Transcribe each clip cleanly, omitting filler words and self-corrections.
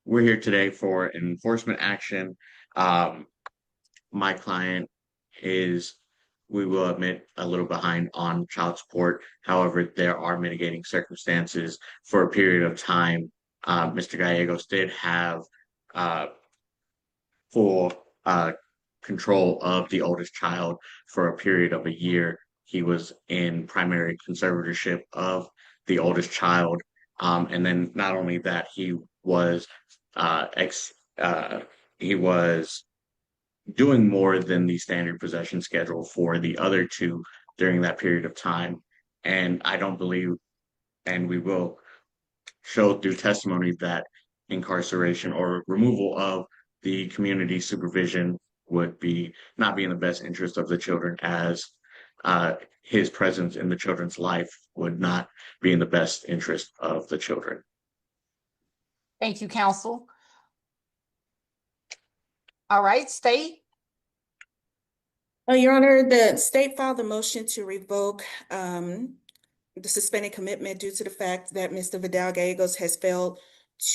we're here today for an enforcement action. Um, my client is, we will admit, a little behind on child support. However, there are mitigating circumstances. For a period of time, Mr. Gallegos did have uh, full control of the oldest child for a period of a year. He was in primary conservatorship of the oldest child. And then not only that, was uh, ex he was doing more than the standard possession schedule for the other two during that period of time. And I don't believe, and we will show through testimony, that incarceration or removal of the community supervision would be not be in the best interest of the children, as his presence in the children's life would not be in the best interest of the children. Thank you, counsel. All right, state. Your Honor, the state filed a motion to revoke the suspended commitment due to the fact that Mr. Vidal Gallegos has failed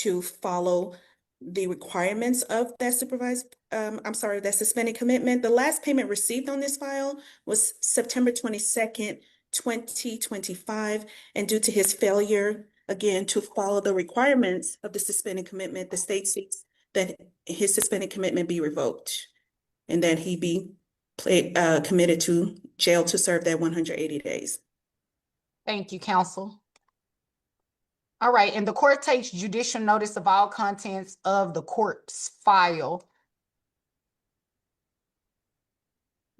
to follow the requirements of that that suspended commitment. The last payment received on this file was September 22nd, 2025. And due to his failure, again, to follow the requirements of the suspended commitment, the state seeks that his suspended commitment be revoked and that he be committed to jail to serve that 180 days. Thank you, counsel. All right, and the court takes judicial notice of all contents of the court's file.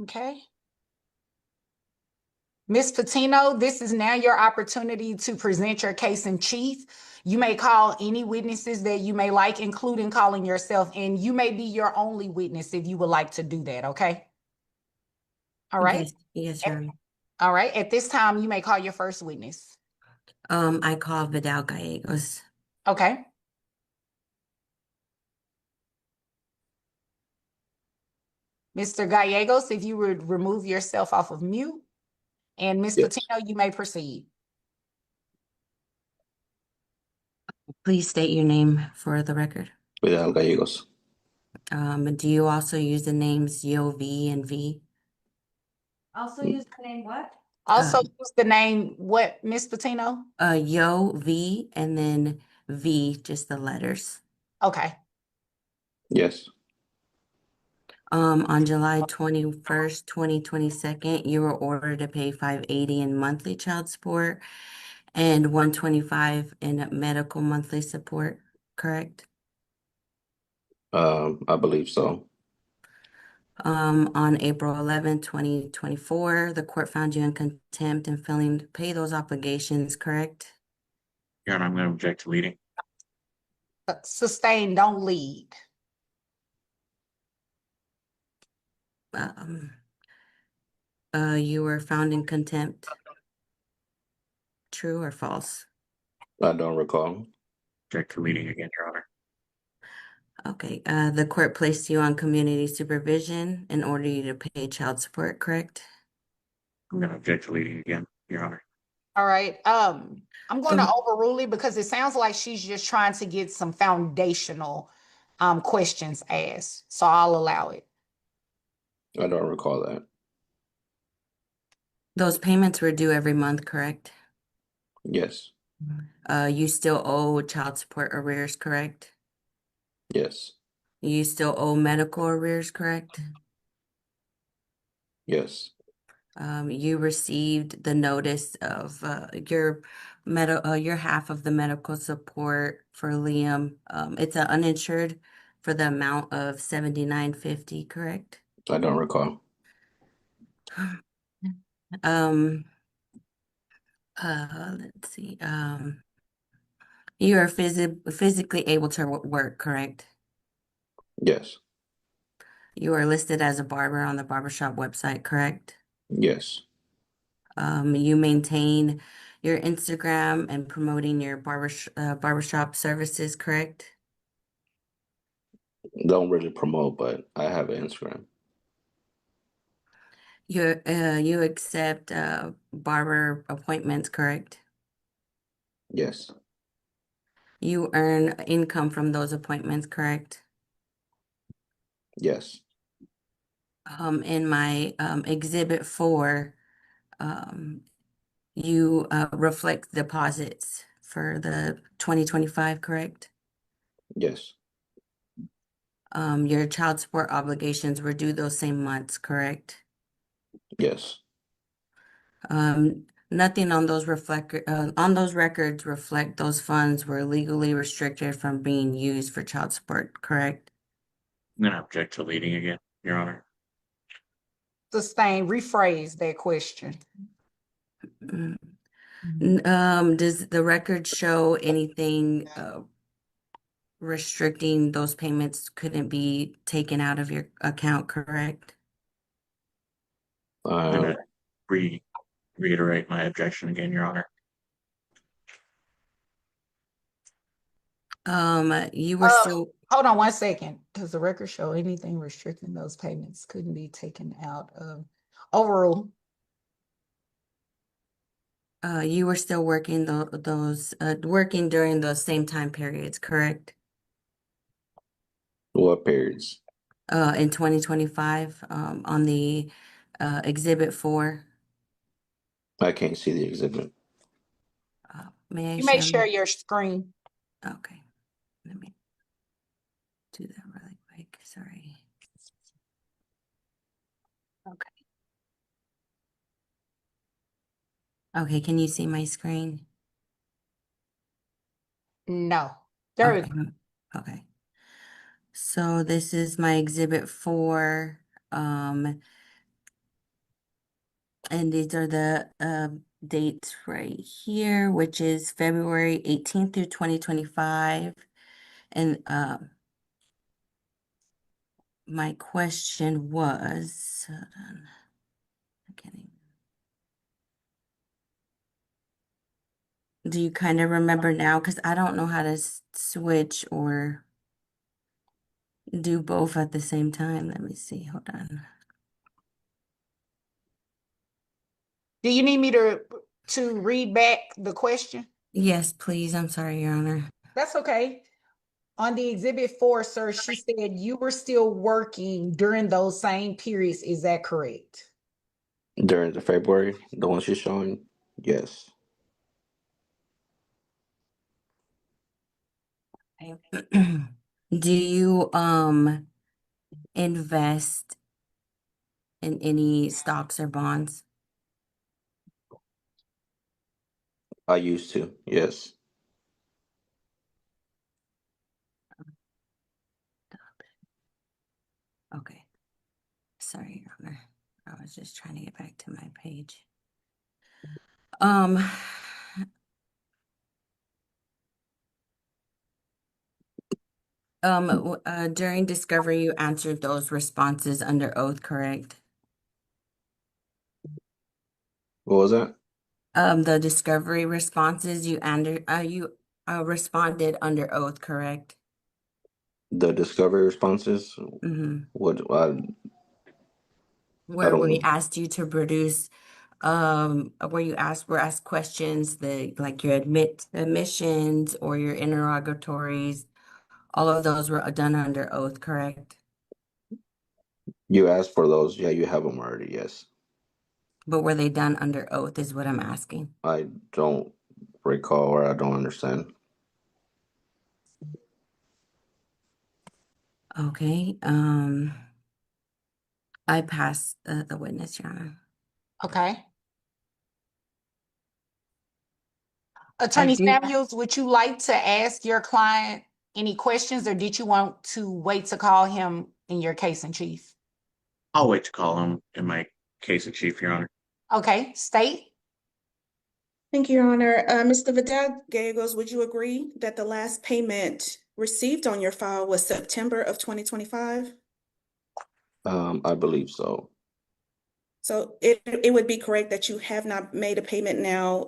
Okay. Ms. Patino, this is now your opportunity to present your case in chief. You may call any witnesses that you may like, including calling yourself, and you may be your only witness if you would like to do that, okay? All right. Yes, Your Honor. All right. At this time, you may call your first witness. I call Vidal Gallegos. Okay. Mr. Gallegos, if you would remove yourself off of mute. And Ms. Yes. Patino, you may proceed. Please state your name for the record. Vidal Gallegos. Do you also use the names Yo V and V? Also use the name what? Also use the name what, Ms. Patino? Yo V and then V, just the letters. Okay. Yes. On July 21st, 2022, you were ordered to pay $580 in monthly child support and $125 in medical monthly support, correct? I believe so. On April 11th, 2024, the court found you in contempt and failing to pay those obligations, correct? Your Honor, I'm going to object to leading. Sustain, don't lead. You were found in contempt. True or false? I don't recall. Object to leading again, Your Honor. Okay. The court placed you on community supervision in order you to pay child support, correct? I'm going to object to leading again, Your Honor. All right. I'm going to overrule it because it sounds like she's just trying to get some foundational questions asked. So I'll allow it. I don't recall that. Those payments were due every month, correct? Yes. You still owe child support arrears, correct? Yes. You still owe medical arrears, correct? Yes. You received the notice of your half of the medical support for Liam. It's uninsured for the amount of $79.50, correct? I don't recall. Let's see. You are physically able to work, correct? Yes. You are listed as a barber on the barbershop website, correct? Yes. You maintain your Instagram and promoting your barbershop services, correct? Don't really promote, but I have an Instagram. You accept barber appointments, correct? Yes. You earn income from those appointments, correct? Yes. In my exhibit 4, you reflect deposits for the 2025, correct? Yes. Your child support obligations were due those same months, correct? Yes. Nothing on those records reflect those funds were legally restricted from being used for child support, correct? I'm gonna object to leading again, Your Honor. Sustain, rephrase that question. Mm. Does the record show anything restricting those payments couldn't be taken out of your account, correct? I'm gonna reiterate my objection again, Your Honor. You were still Hold on 1 second. Does the record show anything restricting those payments couldn't be taken out of overrule? You were still working working during those same time periods, correct? What periods? In 2025, on the exhibit 4. I can't see the exhibit. May I You may share? share your screen. Okay, let me do that really quick. Sorry. Okay. Okay, can you see my screen? No. There Okay. Okay. So this is my exhibit 4. And these are the dates right here, which is February 18th through 2025. And my question was, hold on, I can't even. Do you kind of remember now? Because I don't know how to switch or do both at the same time. Let me see. Hold on. Do you need me to read back the question? Yes, please. I'm sorry, Your Honor. That's okay. On the exhibit 4, sir, she said you were still working during those same periods. Is that correct? During the February, the one she's showing? Yes. Do you invest in any stocks or bonds? I used to. Yes. Okay. Sorry, Your Honor. I was just trying to get back to my page. During discovery, you answered those responses under oath, correct? What was that? The discovery responses you responded under oath, correct? The discovery responses? Mm-hmm. What? I Where we don't. asked you to produce, where you were asked questions, like your admissions or your interrogatories, all of those were done under oath, correct? You asked for those. Yeah, you have them already. Yes. But were they done under oath is what I'm asking. I don't recall or I don't understand. Okay, I pass the witness, Your Honor. Okay. I Attorney do. Samuels, would you like to ask your client any questions, or did you want to wait to call him in your case in chief? I'll wait to call him in my case in chief, Your Honor. Okay, state. Thank you, Your Honor. Mr. Vidal Gallegos, would you agree that the last payment received on your file was September of 2025? I believe so. So it would be correct that you have not made a payment now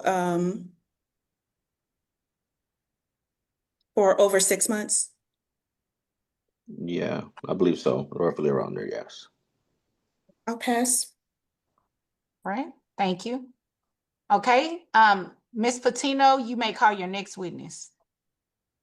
for over 6 months? Yeah, I believe so. Roughly around there. Yes. I'll pass. Right, thank you. Okay, Ms. Patino, you may call your next witness.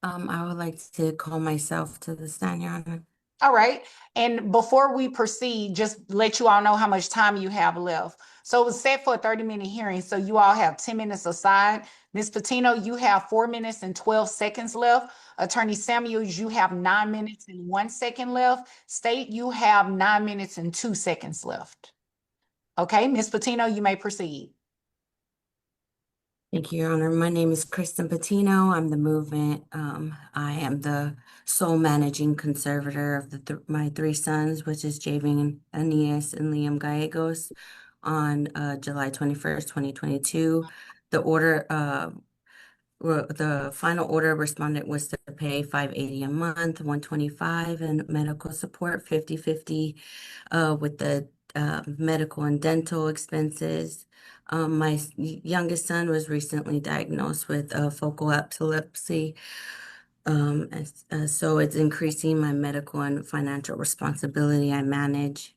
I would like to call myself to the stand, Your Honor. All right. And before we proceed, just let you all know how much time you have left. So it was set for a 30-minute hearing. So you all have 10 minutes aside. Ms. Patino, you have 4 minutes and 12 seconds left. Attorney Samuels, you have 9 minutes and 1 second left. State, you have 9 minutes and 2 seconds left. Okay, Ms. Patino, you may proceed. Thank you, Your Honor. My name is Kristen Patino. I'm the movement. I am the sole managing conservator of my 3 sons, which is Javen, Aeneas, and Liam Gallegos. On July 21st, 2022, the final order respondent was to pay $580 a month, $125 in medical support, 50/50 with the medical and dental expenses. My youngest son was recently diagnosed with focal epilepsy. So it's increasing my medical and financial responsibility I manage.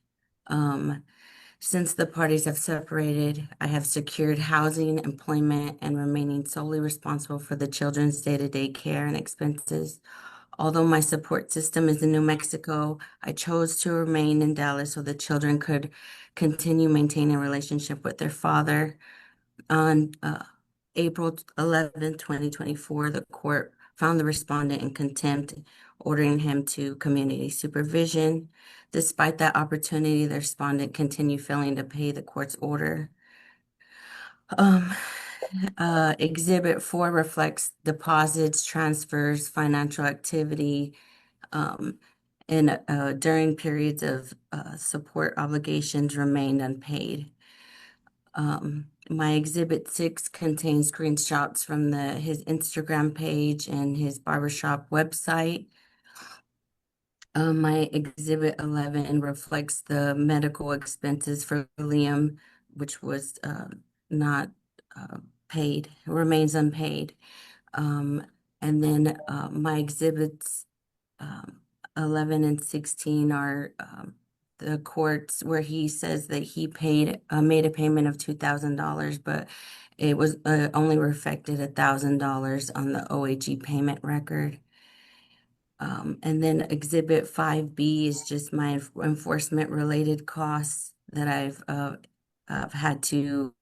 Since the parties have separated, I have secured housing, employment, and remaining solely responsible for the children's day-to-day care and expenses. Although my support system is in New Mexico, I chose to remain in Dallas so the children could continue maintaining a relationship with their father. On April 11, 2024, the court found the respondent in contempt, ordering him to community supervision. Despite that opportunity, the respondent continued failing to pay the court's order. Exhibit 4 reflects deposits, transfers, financial activity, and during periods of support obligations remained unpaid. My Exhibit 6 contains screenshots from his Instagram page and his barbershop website. My Exhibit 11 reflects the medical expenses for Liam, which was not paid, remains unpaid. And then my Exhibits 11 and 16 are the courts where he says that he made a payment of $2,000, but it was only reflected $1,000 on the OHE payment record. And then Exhibit 5B is just my enforcement related costs that I've had to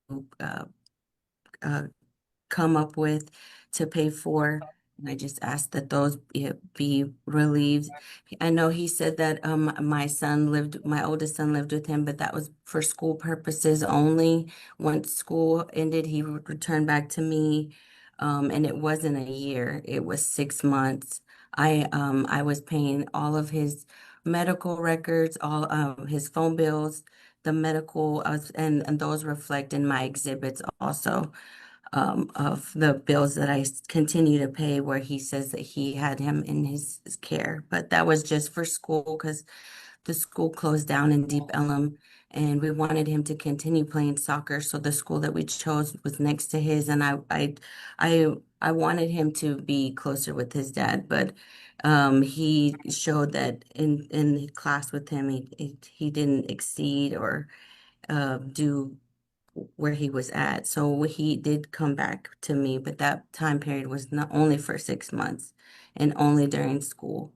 come up with to pay for. And I just asked that those be relieved. I know he said that my oldest son lived with him, but that was for school purposes only. Once school ended, he returned back to me, and it wasn't a year; it was 6 months. I was paying all of his medical records, all his phone bills, the medical, and those reflect in my exhibits also. Of the bills that I continue to pay where he says that he had him in his care. But that was just for school because the school closed down in Deep Ellum and we wanted him to continue playing soccer. So the school that we chose was next to his, and I wanted him to be closer with his dad, but he showed that in class with him, he didn't exceed or do where he was at. So he did come back to me, but that time period was not only for 6 months and only during school.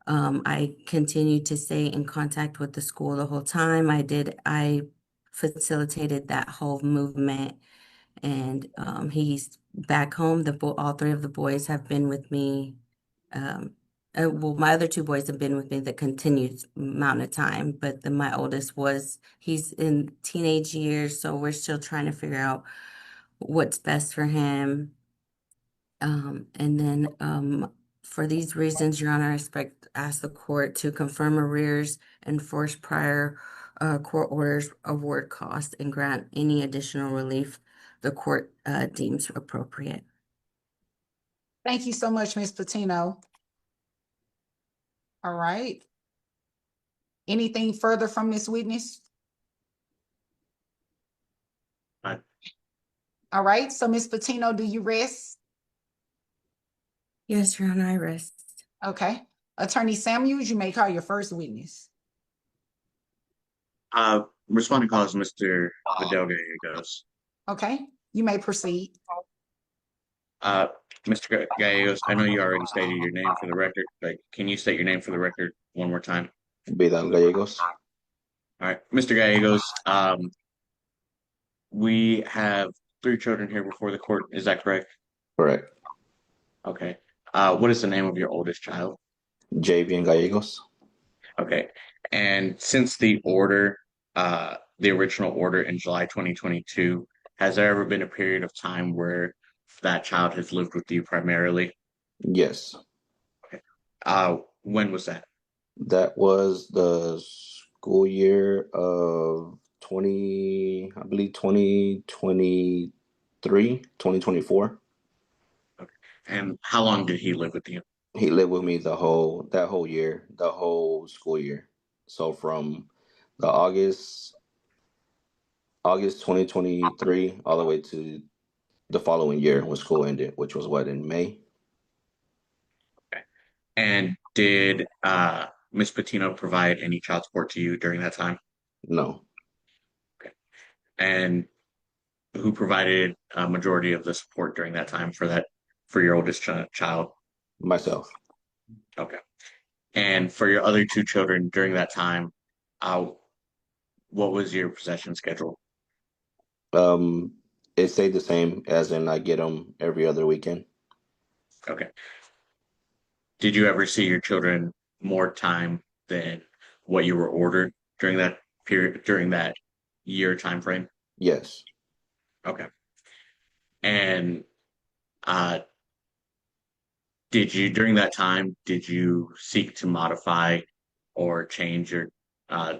I continued to stay in contact with the school the whole time. I facilitated that whole movement, and he's back home. All 3 of the boys have been with me. Well, my other 2 boys have been with me the continued amount of time, but my oldest he's in teenage years, so we're still trying to figure out what's best for him. And then for these reasons, Your Honor, I ask the court to confirm arrears, enforce prior court orders, award costs, and grant any additional relief the court deems appropriate. Thank you so much, Ms. Patino. All right. Anything further from this witness? Fine. All right. So, Ms. Patino, do you rest? Yes, Your Honor, I rest. Okay. Attorney Samuels, you may call your first witness. Responding calls Mr. Vidal Gallegos. Okay. You may proceed. Mr. Gallegos, I know you already stated your name for the record, but can you state your name for the record one more time? Vidal Gallegos. All right, Mr. Gallegos, we have three children here before the court. Is that correct? Correct. Okay. What is the name of your oldest child? Javian Gallegos. Okay. And since the original order in July 2022, has there ever been a period of time where that child has lived with you primarily? Yes. When was that? That was the school year of I believe 2023, 2024. And how long did he live with you? He lived with me that whole year, the whole school year. So from the August 2023 all the way to the following year when school ended, which was what, in May? And did Miss Patino provide any child support to you during that time? No, And who provided a majority of the support during that time for your oldest child? myself. Okay. And for your other two children during that time, uh, what was your possession schedule? Um, it stayed the same, as in I get them every other weekend. Okay. Did you ever see your children more time than what you were ordered during that period, during that year time frame? Yes, Okay. And uh, during that time, did you seek to modify or change your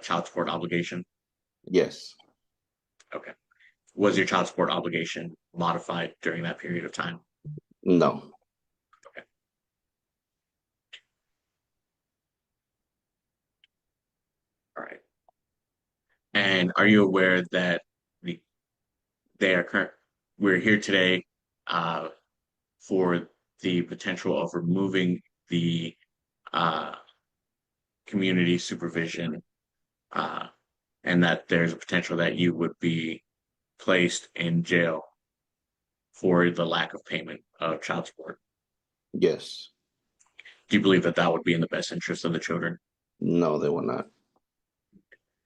child support obligation? yes, Okay. Was your child support obligation modified during that period of time? no, All right. And are you aware that the, they are current? We're here today uh, for the potential of removing the uh, community supervision, uh, and that there's a potential that you would be placed in jail for the lack of payment of child support. yes. Do you believe that that would be in the best interest of the children? No, they will not.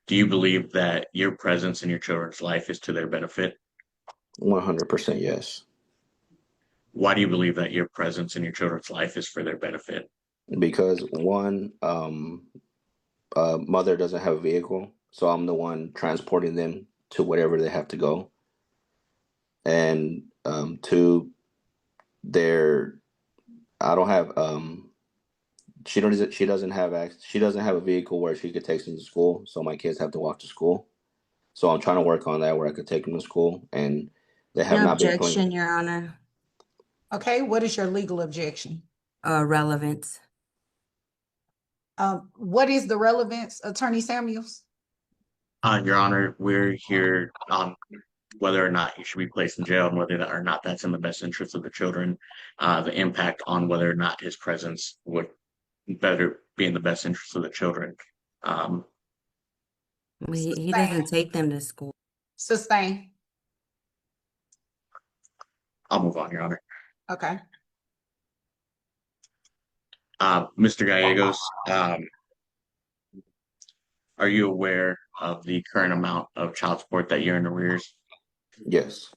Do you believe that your presence in your children's life is to their benefit? 100% yes. Why do you believe that your presence in your children's life is for their benefit? Because one, mother doesn't have a vehicle, so I'm the one transporting them to wherever they have to go. And two, they're I don't have she doesn't have a vehicle where she could take them to school, so my kids have to walk to school. So I'm trying to work on that where I could take them to school, and they have No not been playing. objection, Your Honor. Okay, what is your legal objection? Relevance. What is the relevance, Attorney Samuels? Your Honor, we're here on whether or not he should be placed in jail and whether or not that's in the best interest of the children, the impact on whether or not his presence would better be in the best interest of the children. Um, He doesn't take them to school. Sustain. I'll move on, Your Honor. Okay. Mr. Gallegos, are you aware of the current amount of child support that you're in arrears? Yes,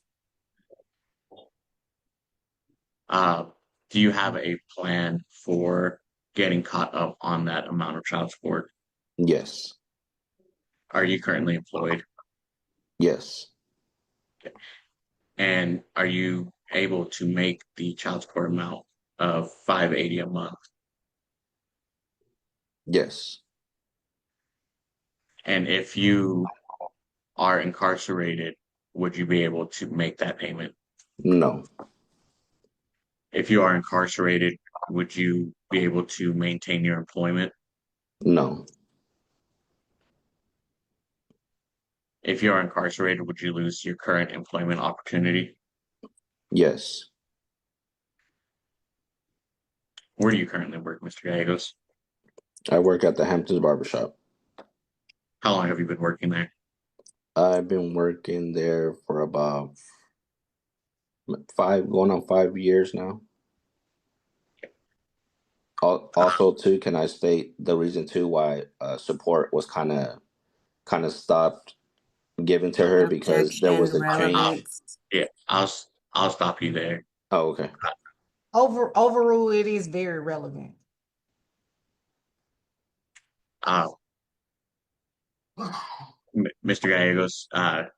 Do you have a plan for getting caught up on that amount of child support? yes, Are you currently employed? yes, And are you able to make the child support amount of $580 a month? yes, And if you are incarcerated, would you be able to make that payment? no, If you are incarcerated, would you be able to maintain your employment? no, If you are incarcerated, would you lose your current employment opportunity? yes. Where do you currently work, Mr. Gallegos? I work at the Hamptons Barbershop. How long have you been working there? I've been working there for about going on 5 years now. Also, too, can I state the reason too why support was kind of stopped given to her because there was Objection, a change. relevance. Yeah, I'll stop you there. Oh, okay. Overrule, it is very relevant. Uh, Mr. Gallegos, I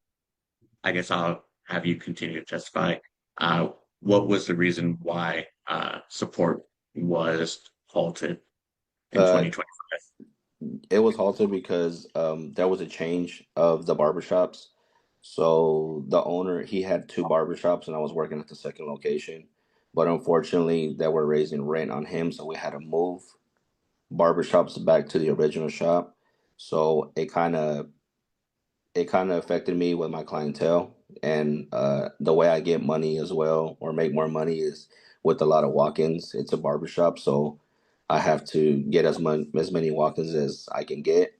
guess I'll have you continue to testify. What was the reason why support was halted in Uh, 2025? it was halted because there was a change of the barbershops. So the owner, he had two barbershops and I was working at the second location. But unfortunately, they were raising rent on him, so we had to move barbershops back to the original shop. So it kind of affected me with my clientele and the way I get money as well or make more money is with a lot of walk-ins. It's a barbershop, so I have to get as many walk-ins as I can get.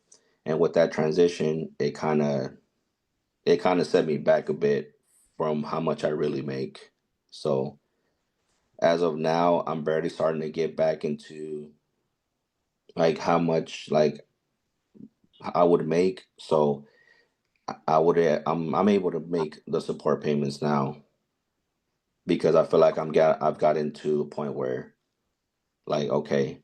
And with that transition, it kind of set me back a bit from how much I really make. So as of now, I'm barely starting to get back into like how much like I would make. So I'm able to make the support payments now because I feel like I've gotten to a point where like okay,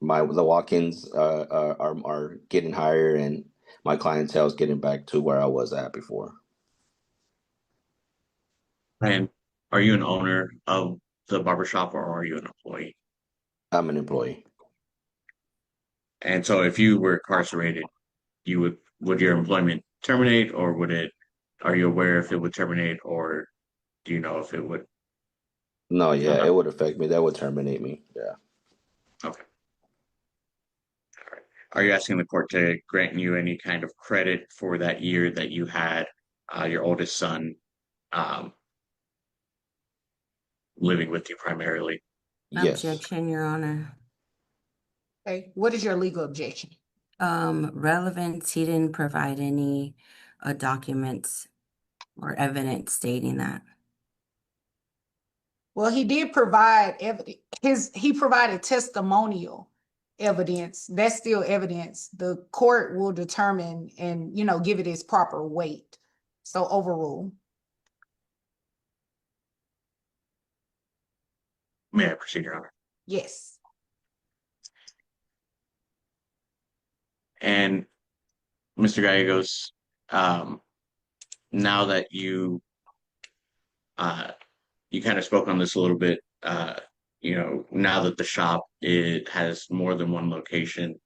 the walk-ins are getting higher and my clientele is getting back to where I was at before. And are you an owner of the barbershop or are you an employee? I'm an employee. And so if you were incarcerated, you would your employment terminate or would it, are you aware if it would terminate or do you know if it would? No, yeah, Uh, it would affect me. That would terminate me. Yeah. okay. All right. Are you asking the court to grant you any kind of credit for that year that you had your oldest son um, living with you primarily? Yes. Objection, Your Honor. Okay, what is your legal objection? Relevance, he didn't provide any documents or evidence stating that. Well, he did provide evidence. He provided testimonial evidence. That's still evidence. The court will determine and give it its proper weight. So overrule. May I proceed, Your Honor? Yes. And Mr. Gallegos, um, now that uh, you kind of spoke on this a little bit, now that the shop it has more than one location,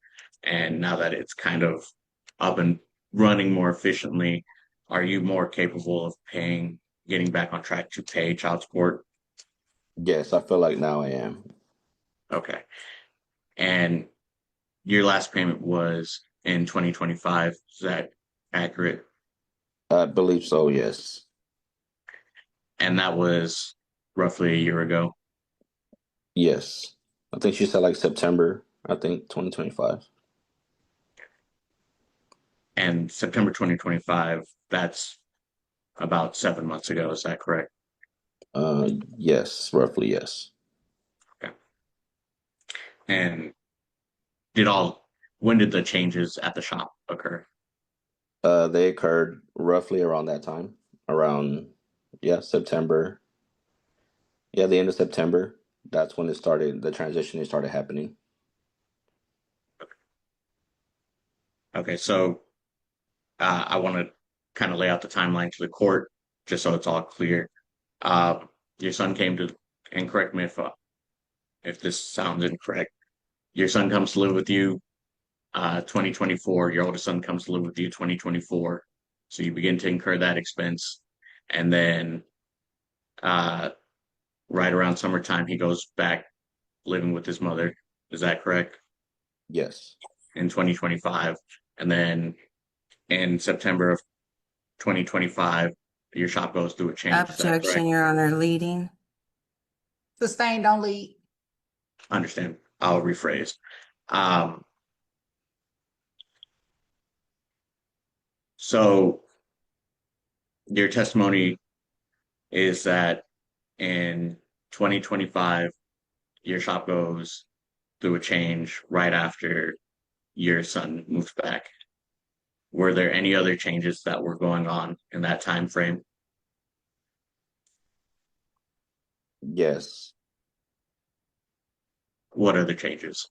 and now that it's kind of up and running more efficiently, are you more capable of getting back on track to pay child support? Yes, I feel like now I am. Okay. And your last payment was in 2025. Is that accurate? I believe so, yes. And that was roughly a year ago. Yes. I think she said like September, I think 2025. And September 2025, that's about 7 months ago. Is that correct? Yes, roughly yes. Okay. And did all, when did the changes at the shop occur? They occurred roughly around that time, around yeah, September. Yeah, the end of September. That's when it started, the transition started happening. Okay, so I want to kind of lay out the timeline to the court just so it's all clear. Your son came to, and correct me if this sounds incorrect. Your son comes to live with you 2024. Your oldest son comes to live with you 2024. So you begin to incur that expense. And then uh, right around summertime, he goes back living with his mother. Is that correct? Yes. In 2025. And then in September of 2025, your shop goes through a change. Is that correct? Objection, Your Honor, leading. Sustained only. Understand. I'll rephrase. Um, so your testimony is that in 2025, your shop goes through a change right after your son moves back. Were there any other changes that were going on in that time frame? Yes. What are the changes?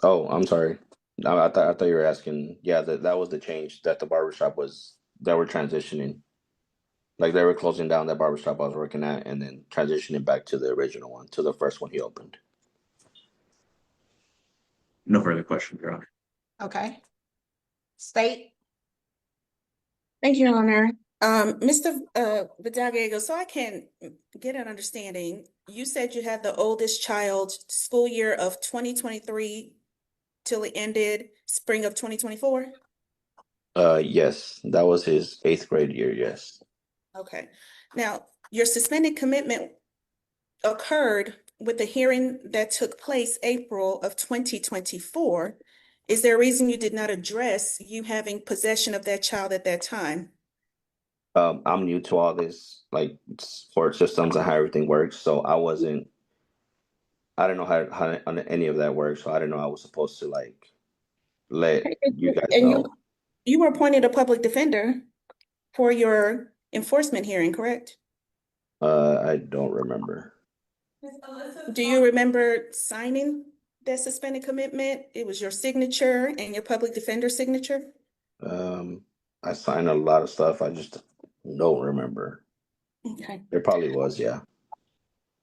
Oh, I'm sorry. No, I thought you were asking. Yeah, that was the change that the barbershop was that we're transitioning. Like they were closing down that barbershop I was working at and then transitioning back to the original one, to the first one he opened. No further questions, Your Honor. Okay. State. Thank you, Your Honor. Mr. Vidal, so I can get an understanding, you said you had the oldest child school year of 2023 till it ended spring of 2024? Yes, that was his 8th grade year, yes. Okay. Now, your suspended commitment occurred with the hearing that took place April of 2024. Is there a reason you did not address you having possession of that child at that time? I'm new to all this, like support systems and how everything works, so I don't know how any of that works, so I didn't know I was supposed to like let Okay. you guys And know. you were appointed a public defender for your enforcement hearing, correct? I don't remember. Do you remember signing that suspended commitment? It was your signature and your public defender signature? Um, I signed a lot of stuff. I just don't remember. Okay. There probably was, yeah.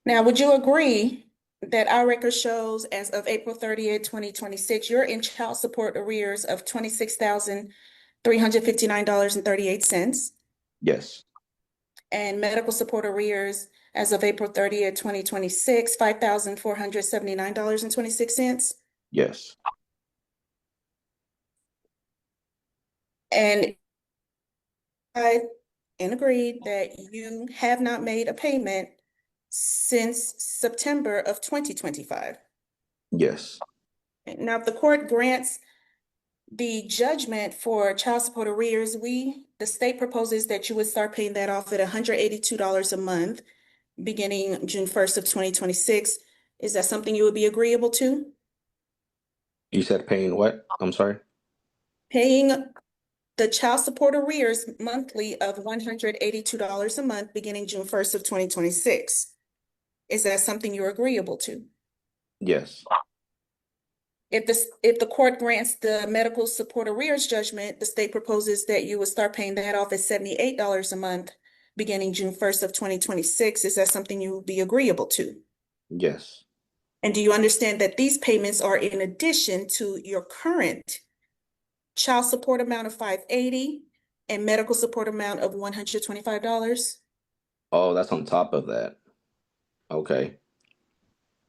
Now, would you agree that our record shows as of April 30th, 2026, you're in child support arrears of $26,359.38 Yes, and medical support arrears as of April 30th, 2026, $5,479.26? yes, And I agreed that you have not made a payment since September of 2025. yes, Now, if the court grants the judgment for child support arrears, the state proposes that you would start paying that off at $182 a month, beginning June 1st of 2026. Is that something you would be agreeable to? You said paying what? I'm sorry. Paying the child support arrears monthly of $182 a month, beginning June 1st of 2026. Is that something you're agreeable to? Yes, If the court grants the medical support arrears judgment, the state proposes that you would start paying that off at $78 a month, beginning June 1st of 2026. Is that something you would be agreeable to? yes, And do you understand that these payments are in addition to your current child support amount of $580 and medical support amount of $125? oh, that's on top of that. Okay.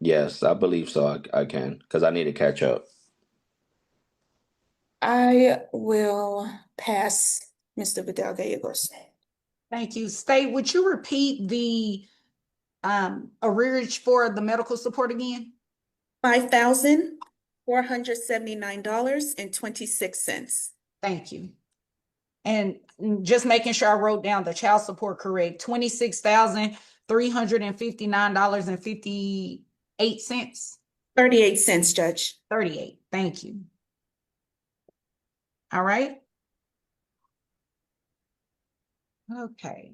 Yes, I believe so. I can, because I need to catch up. I will pass, Mr. Vidal Gallegos. Thank you. State, would you repeat the arrearage for the medical support again? $5,479.26. Thank you. And just making sure I wrote down the child support correct, $26,359.58. 38 cents, Judge. 38. Thank you. All right. Okay.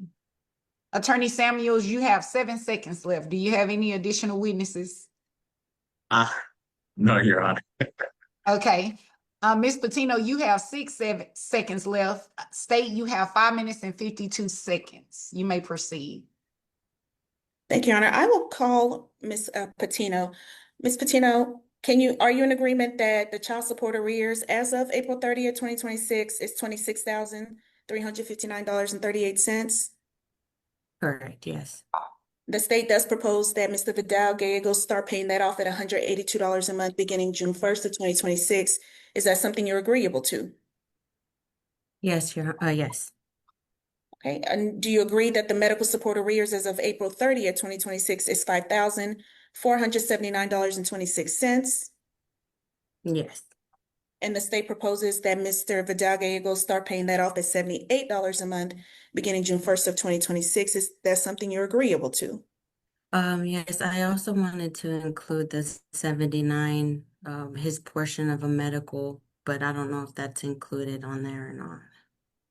Attorney Samuels, you have 7 seconds left. Do you have any additional witnesses? No, Your Honor. Okay. Ms. Patino, you have 7 seconds left. State, you have 5 minutes and 52 seconds. You may proceed. Thank you, Your Honor. I will call Ms. Patino. Ms. Patino, are you in agreement that the child support arrears as of April 30th, 2026 is $26,359.38? Correct, yes. The state does propose that Mr. Vidal Gallegos start paying that off at $182 a month beginning June 1st of 2026. Is that something you're agreeable to? Yes, yes. Okay, and do you agree that the medical support arrears as of April 30th, 2026 is $5,479.26? Yes. And the state proposes that Mr. Vidal Gallegos start paying that off at $78 a month beginning June 1st of 2026. Is that something you're agreeable to? Yes, I also wanted to include the 79, his portion of a medical, but I don't know if that's included on there or not.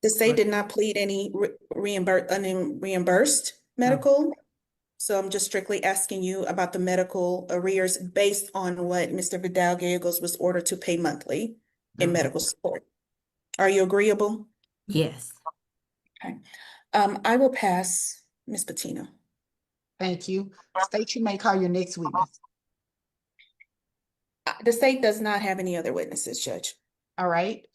The state But- did not plead any reimbursed medical. So I'm just strictly asking you about the medical arrears based on what Mr. Vidal Gallegos was ordered to pay monthly in Okay. medical support. Are you agreeable? Yes. Okay. I will pass, Ms. Patino. Thank you. State, you may call your next witness. The state does not have any other witnesses, Judge. All right.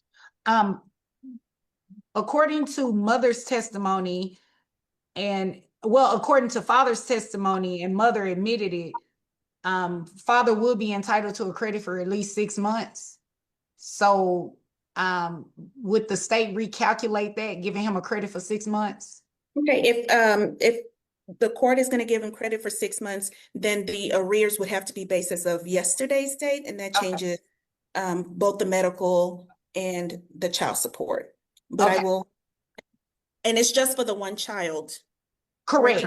According to mother's testimony according to father's testimony, and mother admitted it, father would be entitled to a credit for at least 6 months. So, would the state recalculate that, giving him a credit for 6 months? Okay, if the court is going to give him credit for 6 months, then the arrears would have to be based as of yesterday's date, and that Okay. changes both the medical and the child support. But I Okay. will, and it's just for the one child. Correct.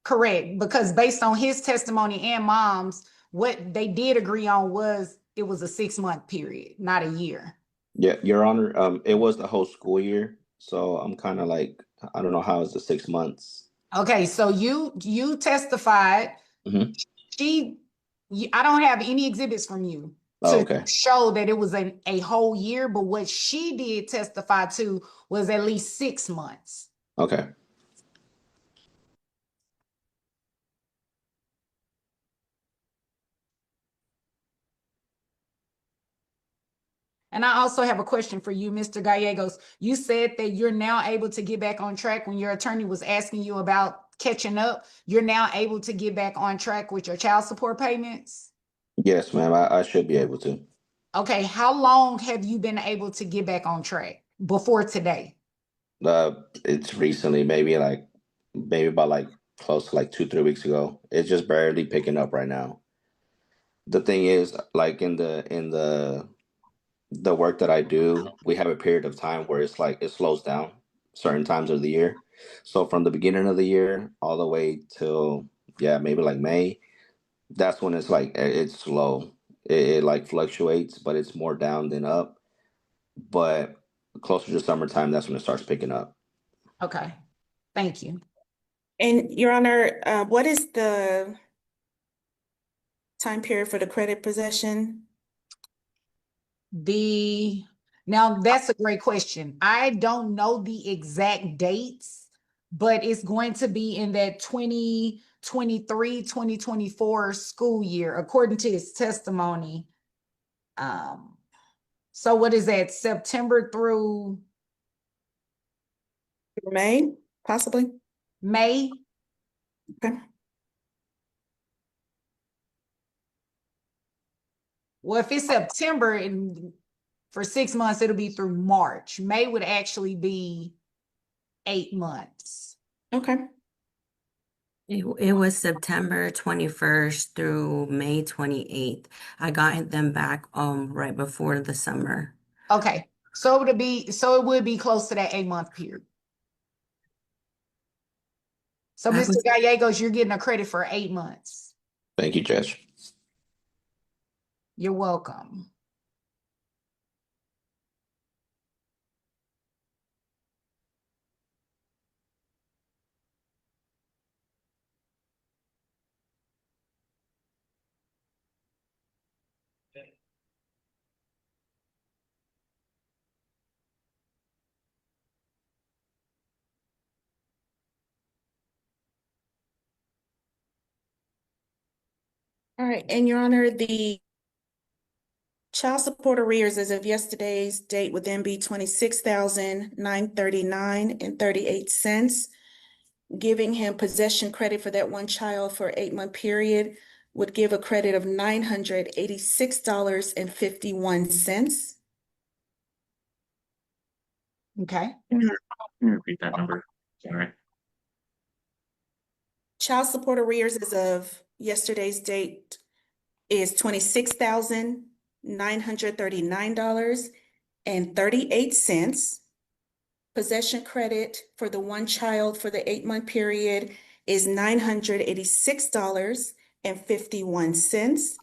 Correct, because based on his testimony and mom's, what they did agree on was it was a 6-month period, not a year. Yeah, Your Honor, it was the whole school year, so I'm kind of like, I don't know how is the 6 months. Okay, so you testified. Mhm. I don't have any exhibits from you Oh, to okay. show that it was a whole year, but what she did testify to was at least 6 months. Okay. And I also have a question for you, Mr. Gallegos. You said that you're now able to get back on track when your attorney was asking you about catching up. You're now able to get back on track with your child support payments? Yes, ma'am, I should be able to. Okay, how long have you been able to get back on track before today? It's recently, maybe about like close to like 2, 3 weeks ago. It's just barely picking up right now. The thing is, like in the work that I do, we have a period of time where it's like it slows down certain times of the year. So from the beginning of the year all the way till, yeah, maybe like May, that's when it's like it's slow. It like fluctuates, but it's more down than up. But closer to summertime, that's when it starts picking up. Okay, thank you. And Your Honor, what is the time period for the credit possession? Now that's a great question. I don't know the exact dates, but it's going to be in that 2023, 2024 school year, according to his testimony. So what is that, September through May, possibly? May? Okay. Well, if it's September and for 6 months, it'll be through March. May would actually be 8 months. Okay. It was September 21st through May 28th. I got them back right before the summer. Okay, so it would be close to that 8-month period. So, Mr. Gallegos, you're getting a credit for 8 months. Thank you, Judge. You're welcome. All right, and Your Honor, the child support arrears as of yesterday's date would then be 26,939.38. Giving him possession credit for that one child for 8-month period would give a credit of $986.51. Okay. Can you repeat that number? Sorry. Child support arrears as of yesterday's date is $26,939.38. Possession credit for the one child for the 8-month period is $986.51.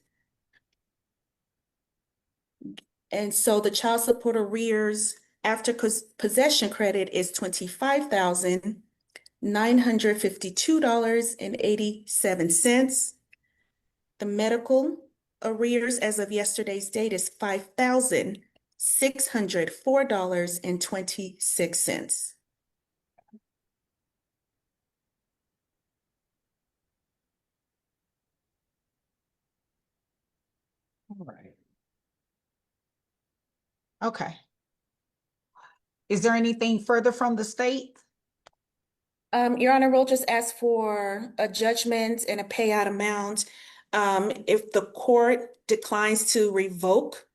And so the child support arrears after possession credit is $25,952.87. The medical arrears as of yesterday's date is $5,604.26. All right. Okay. Is there anything further from the state? Your Honor, we'll just ask for a judgment and a payout amount. If the court declines to revoke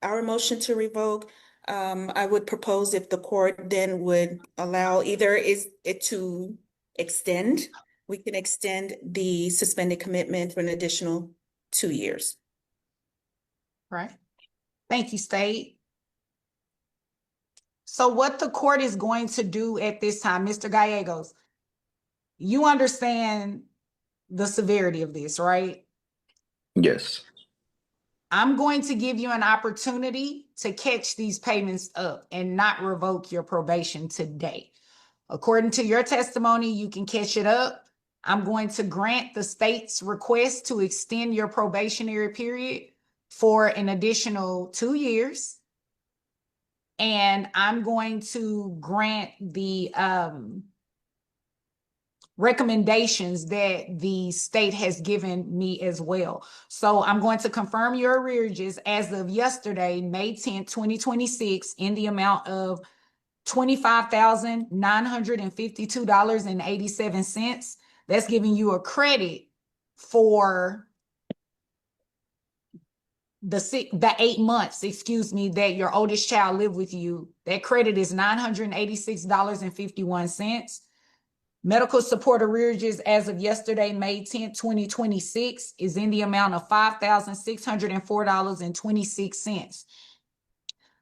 our motion to revoke, I would propose if the court then would allow either is it to extend, we can extend the suspended commitment for an additional 2 years. Right. Thank you, state. So what the court is going to do at this time, Mr. Gallegos, you understand the severity of this, right? Yes. I'm going to give you an opportunity to catch these payments up and not revoke your probation today. According to your testimony, you can catch it up. I'm going to grant the state's request to extend your probationary period for an additional 2 years. And I'm going to grant the recommendations that the state has given me as well. So I'm going to confirm your arrearages as of yesterday, May 10th, 2026, in the amount of $25,952.87. That's giving you a credit for the 8 months, that your oldest child lived with you. That credit is $986.51. Medical support arrearages as of yesterday, May 10th, 2026, is in the amount of $5,604.26.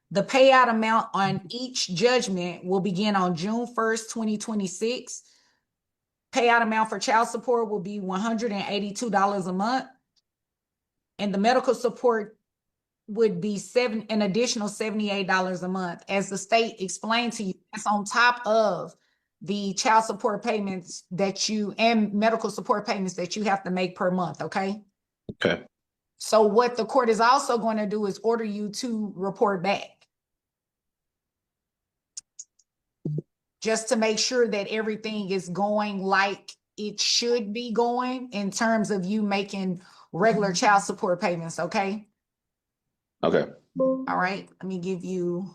The payout amount on each judgment will begin on June 1st, 2026. Payout amount for child support will be $182 a month. And the medical support would be an additional $78 a month. As the state explained to you, that's on top of the child support payments and medical support payments that you have to make per month, okay? Okay. So what the court is also going to do is order you to report back, just to make sure that everything is going like it should be going in terms of you making regular child support payments, okay? Okay. All right, let me give you,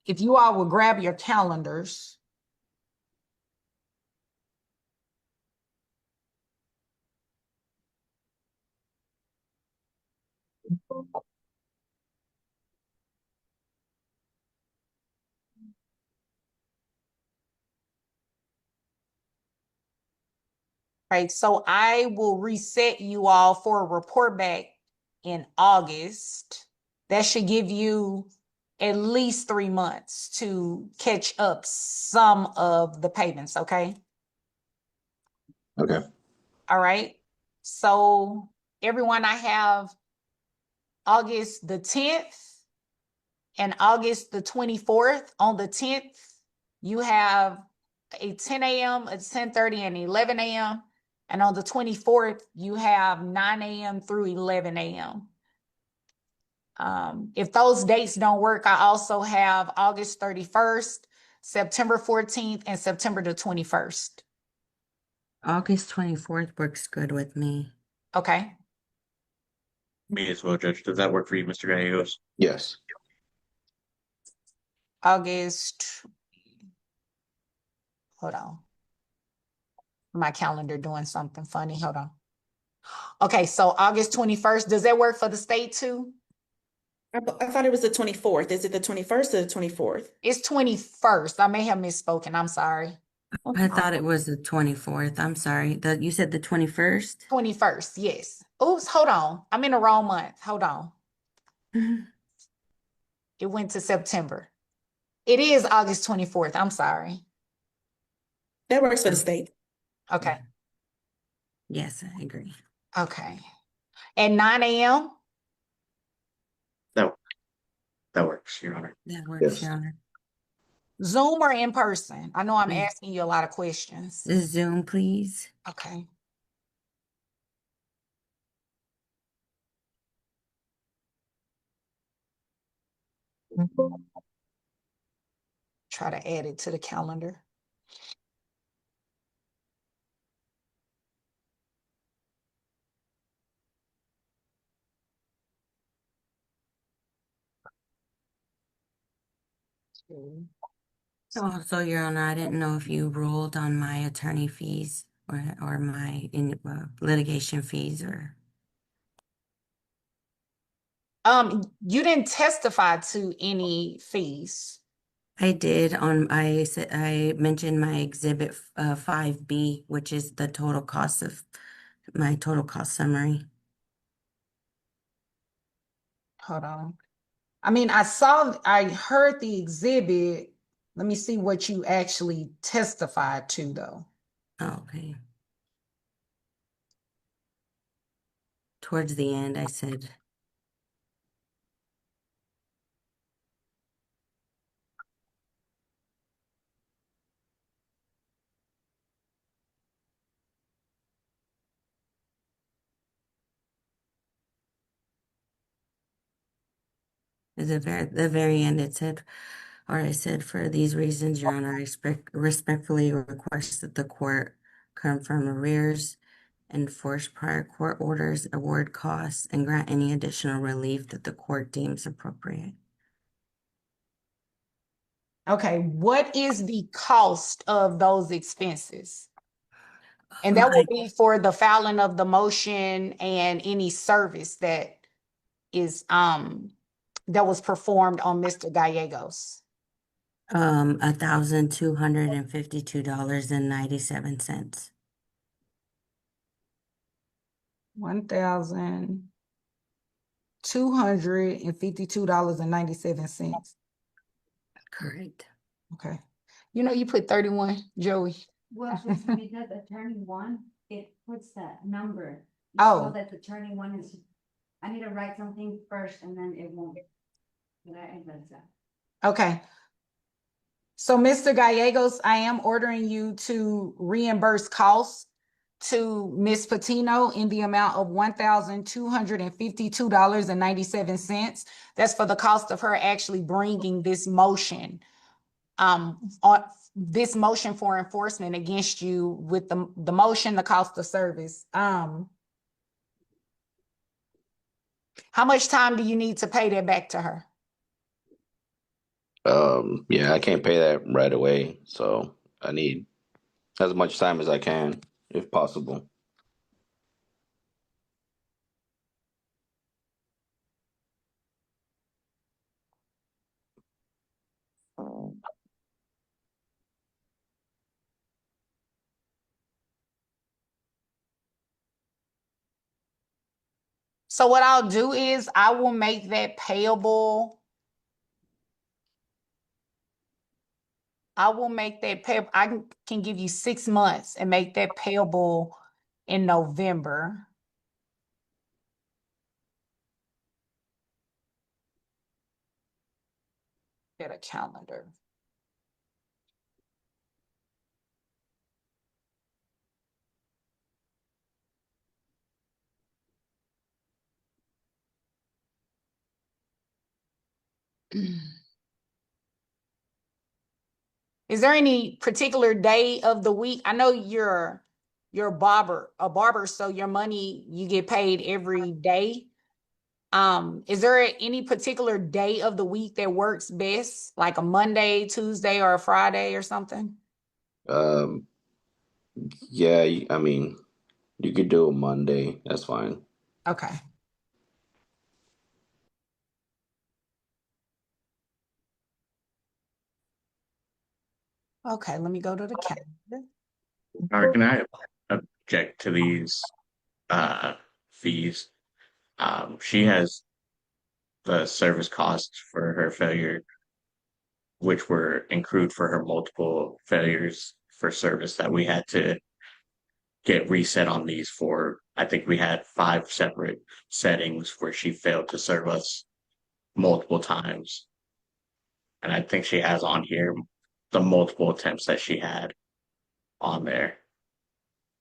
if you all will grab your calendars. Right, so I will reset you all for a report back in August. That should give you at least 3 months to catch up some of the payments, okay? Okay. All right, so everyone, I have August the 10th and August the 24th. On the 10th, you have a 10 a.m., a 10:30, and 11 a.m. And on the 24th, you have 9 a.m. through 11 a.m. If those dates don't work, I also have August 31st, September 14th, and September the 21st. August 24th works good with me. Okay. Me as well, Judge. Does that work for you, Mr. Gallegos? Yes. August, hold on. My calendar doing something funny. Hold on. Okay, so August 21st, does that work for the state too? I thought it was the 24th. Is it the 21st or the 24th? It's 21st. I may have misspoken. I'm sorry. I thought it was the 24th. I'm sorry. You said the 21st? 21st, yes. Oops, hold on. I'm in the wrong month. Hold on. It went to September. It is August 24th. I'm sorry. That works for the state. Okay. Yes, I agree. Okay. At 9 a.m.? That that works, Your Honor. That works, Yes. Your Honor. Zoom or in person? I know I'm Mm. asking you a lot of questions. Zoom, please. Okay. Try to add it to the calendar. So, Your Honor, I didn't know if you ruled on my attorney fees or my litigation fees or. You didn't testify to any fees. I did I said I mentioned my exhibit 5B, which is the total cost of my total cost summary. Hold on. I mean, I heard the exhibit. Let me see what you actually testified to, though. Oh, okay. Towards the end, I said, at the very end, it said, or I said, for these reasons, Your Honor, I respectfully request that the court confirm arrears, enforce prior court orders, award costs, and grant any additional relief that the court deems appropriate. Okay, what is the cost of those expenses? And that will be for the filing of the motion and any service that is that was performed on Mr. Gallegos. $1,252.97. $1,252.97. Correct. Okay. You know, you put 31, Joey. Well, just because attorney one, it puts that number. Oh. So that attorney one is, I need to write something first and then it won't. That's that. Okay. So, Mr. Gallegos, I am ordering you to reimburse costs to Ms. Patino in the amount of $1,252.97. That's for the cost of her actually bringing this motion, on this motion for enforcement against you with the motion, the cost of service. How much time do you need to pay that back to her? Yeah, I can't pay that right away, so I need as much time as I can, if possible. So what I'll do is I will make that payable. I will make that pay. I can give you 6 months and make that payable in November. Get a calendar. Is there any particular day of the week? I know you're a barber, so your money, you get paid every day. Is there any particular day of the week that works best, like a Monday, Tuesday, or a Friday or something? Um, yeah, I mean, you could do a Monday. That's fine. Okay. Okay, let me go to the calendar. Or can I object to these fees? She has the service costs for her failure, which were accrued for her multiple failures for service that we had to get reset on these for, I think we had 5 separate settings where she failed to serve us multiple times. And I think she has on here the multiple attempts that she had on there.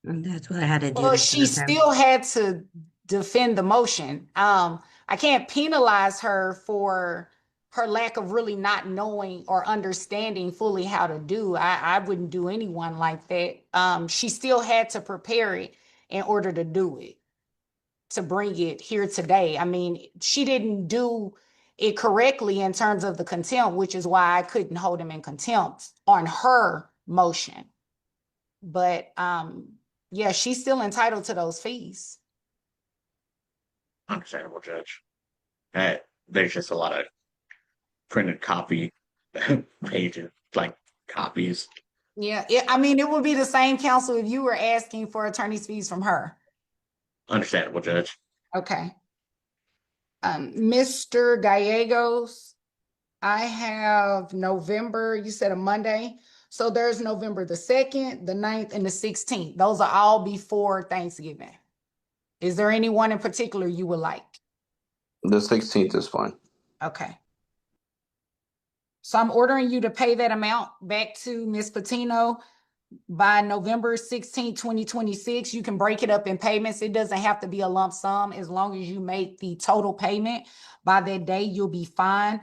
And that's what I had to do Well, to she serve her. still had to defend the motion. I can't penalize her for her lack of really not knowing or understanding fully how to do. I wouldn't do anyone like that. She still had to prepare it in order to do it, to bring it here today. I mean, she didn't do it correctly in terms of the contempt, which is why I couldn't hold him in contempt on her motion. But yeah, she's still entitled to those fees. Understandable, Judge. There's just a lot of printed copy pages, like copies. Yeah, I mean, it would be the same counsel if you were asking for attorney's fees from her. Understandable, Judge. Okay. Mr. Gallegos, I have November, you said a Monday. So there's November the 2nd, the 9th, and the 16th. Those are all before Thanksgiving. Is there anyone in particular you would like? The 16th is fine. Okay. So I'm ordering you to pay that amount back to Ms. Patino by November 16, 2026. You can break it up in payments. It doesn't have to be a lump sum. As long as you make the total payment by that day, you'll be fine.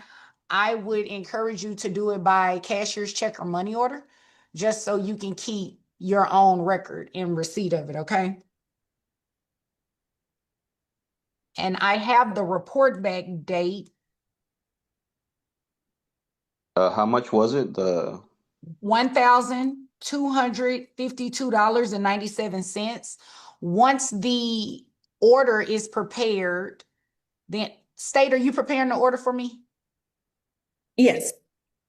I would encourage you to do it by cashier's check or money order, just so you can keep your own record and receipt of it, okay? And I have the report back date, How much was it? The $1,252.97. Once the order is prepared, then State, are you preparing the order for me? Yes.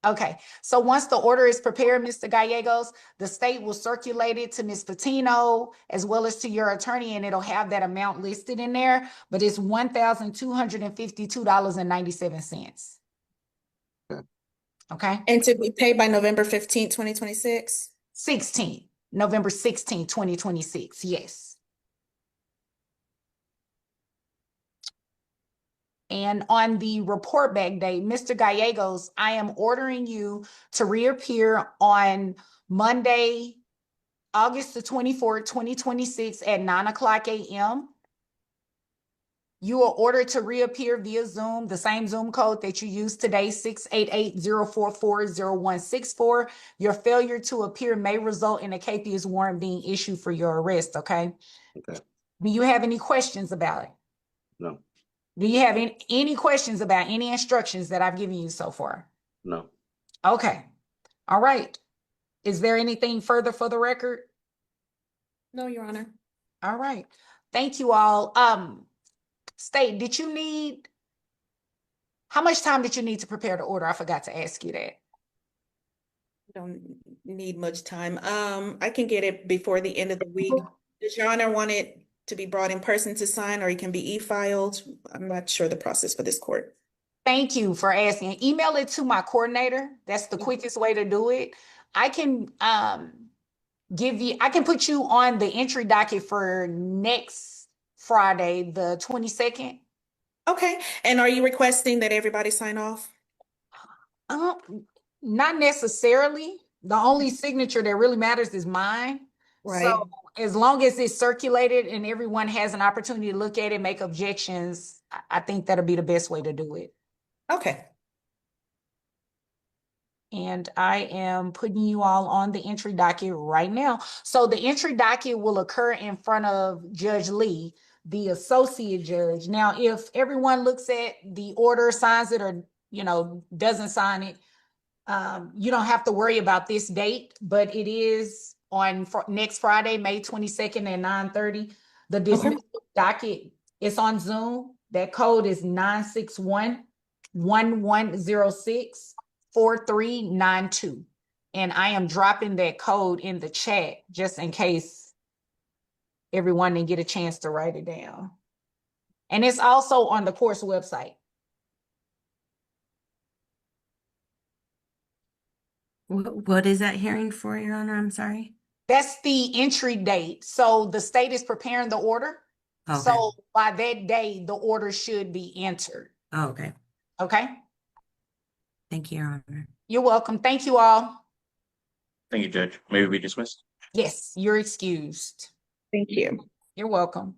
Okay, so once the order is prepared, Mr. Gallegos, the state will circulate it to Ms. Patino as well as to your attorney, and it'll have that amount listed in there, but it's $1,252.97. Okay. Okay, And to be paid by November 15th, 2026? 16, November 16, 2026, yes. And on the report back date, Mr. Gallegos, I am ordering you to reappear on Monday, August the 24th, 2026 at 9:00 a.m. You are ordered to reappear via Zoom, the same Zoom code that you used today, 688-044-0164. Your failure to appear may result in a capious warrant being issued for your arrest, okay? Okay. Do you have any questions about it? No. Do you have any questions about any instructions that I've given you so far? No. Okay. All right. Is there anything further for the record? No, Your Honor. All right. Thank you all. State, how much time did you need to prepare the order? I forgot to ask you that. Don't need much time. I can get it before the end of the week. Does Your Honor want it to be brought in person to sign, or it can be e-filed? I'm not sure the process for this court. Thank you for asking. Email it to my coordinator. That's the quickest way to do it. I can I can put you on the entry docket for next Friday, the 22nd. Okay, and are you requesting that everybody sign off? Not necessarily. The only signature that really matters is mine. Right. So as long as it's circulated and everyone has an opportunity to look at it, make objections, I think that'll be the best way to do it. Okay. And I am putting you all on the entry docket right now. So the entry docket will occur in front of Judge Lee, the associate judge. Now, if everyone looks at the order, signs it, or doesn't sign it, you don't have to worry about this date, but it is on next Friday, May 22nd at 9:30. The dismissal docket is on Zoom. That code is 961-1106-4392. And I am dropping that code in the chat just in case everyone didn't get a chance to write it down. And it's also on the course website. What is that hearing for, Your Honor? I'm sorry. That's the entry date. So the state is preparing the order. Okay. So by that day, the order should be entered. Oh, okay. Okay? Thank you, Your Honor. You're welcome. Thank you all. Thank you, Judge. May we be dismissed? Yes, you're excused. Thank you. You're welcome.